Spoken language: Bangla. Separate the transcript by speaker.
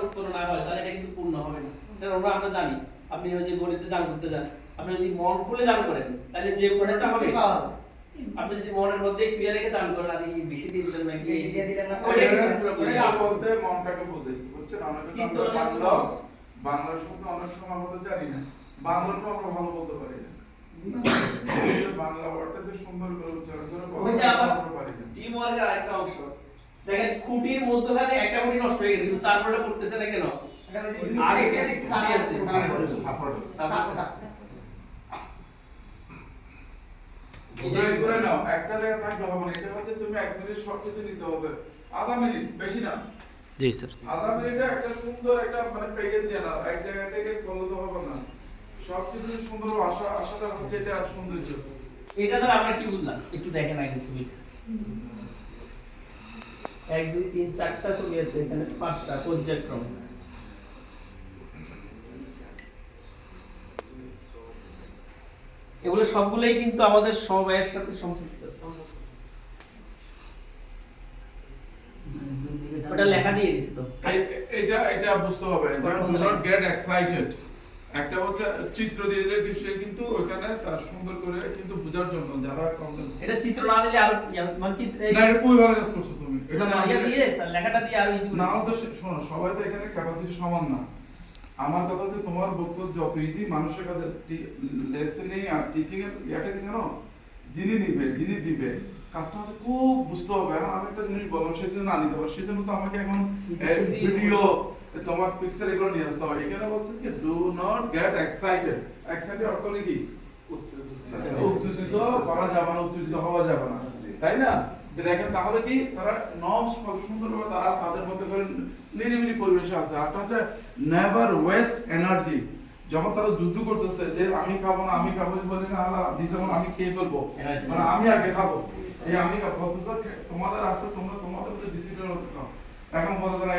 Speaker 1: উৎপন্ন না হয় তাহলে এটা কিন্তু পূর্ণ হবে না। এটা আমরা জানি। আপনি ওই যে গণিতে দান করতে যান, আপনি যদি মন খুলে দান করেন তাহলে যে পূর্ণটা হবে আপনি যদি মনের মধ্যে ক্লিয়ার রেখে দান করেন আর এই বেশি দিয়ে দিলেন নাকি
Speaker 2: বেশি দিয়ে দিলেন না
Speaker 1: ওটা কিন্তু পুরো
Speaker 3: এটা বলতে মনটাকে বুঝাইছি, বুঝছেন? অনেক বাংলা শব্দ অনেক সময় আমরা জানি না, বাংলাটাও আমরা ভালো বলতে পারি না। বাংলা ওয়ার্ডটা যে সুন্দর করে উচ্চারণ করে
Speaker 1: ওইটা আবার
Speaker 3: বলতে পারি না।
Speaker 1: টিম ওয়ার্কের আরেকটা অংশ। দেখেন খুঁটির মধ্যখানে একটা খুঁটি নষ্ট হয়ে গেছে কিন্তু তারপরে করতেছে না কেন?
Speaker 2: এটা ওই যে দুই
Speaker 1: আগে
Speaker 2: সাইডে
Speaker 1: খুঁটি আছে,
Speaker 3: সাপোর্ট
Speaker 2: আছে।
Speaker 3: বুঝাই করে নাও, একটা জায়গায় থাকলে হবে না। এটা হচ্ছে তুমি 1 মিনিট সবকিছু নিতে হবে, আধা মিনিট, বেশি না।
Speaker 4: জি স্যার।
Speaker 3: আধা মিনিটে একটা সুন্দর একটা মানে প্যাকেজ দিয়ে নাও, এক জায়গা থেকে করলে তো হবে না। সবকিছু সুন্দর আশাটা হচ্ছে এটা সৌন্দর্য।
Speaker 1: এটা দ্বারা আমরা কি বুঝলাম একটু দেখেন আগে ছবিটা। 1 2 3 4টা ছবি আছে, এখানে 5টা পর্যায়ক্রম। এগুলো সবগুলোই কিন্তু আমাদের সমবায়ের সাথে সম্পৃক্ত। ওটা লেখা দিয়ে দিছি তো।
Speaker 3: এটা বুঝতে হবে, ডু নট গেট এক্সাইটেড। একটা হচ্ছে চিত্র দিয়ে দিলে সে কিন্তু ওখানে তার সুন্দর করে কিন্তু বোঝার জন্য যারা
Speaker 1: এটা চিত্র না দিলে আর মানে চিত্র
Speaker 3: না, এটা খুবই ভালো কাজ করছো তুমি।
Speaker 1: এটা না দিয়ে স্যার লেখাটা দিয়ে আরো ইজি
Speaker 3: না তো শোনো, সবাই তো এখানে ক্যাপাসিটি সমান না। আমার কথা হচ্ছে তোমার বক্তব্য যত ইজি মানুষের কাছে লেসনিং আর টিচিং এর ইয়াটা কি জানো, যিনি দিবে কাজটা হচ্ছে খুব বুঝতে হবে। আমি একটা জিনিস বললাম সেই জন্য না নিতে পারবো, সেই জন্য তো আমাকে এখন ভিডিও তোমার পিকচার এগুলো নিয়ে আসতে হবে। এখানে বলছে কি do not get excited. Excited অর্থ কি? উত্তেজিত করা যাবে না, উত্তেজিত হওয়া যাবে না, তাই না? দেখেন তাহলে কি তারা নর্মস কত সুন্দরভাবে তারা তাদের মধ্যে করে নিরিবিলি পরিবেশে আছে। আর হচ্ছে নেভার ওয়েস্ট এনার্জি। যখন তারা যুদ্ধ করতেছে যে আমি খাবো না, আমি খাবো, বলে না আল্লাহ দিছে মানে আমি খেয়ে ফেলবো, মানে আমি আগে খাবো, এই আমি বলতেছে তোমাদের আছে, তোমরা তোমাদের ডিসিপ্লিন হতে খাও। এখন বলে তারা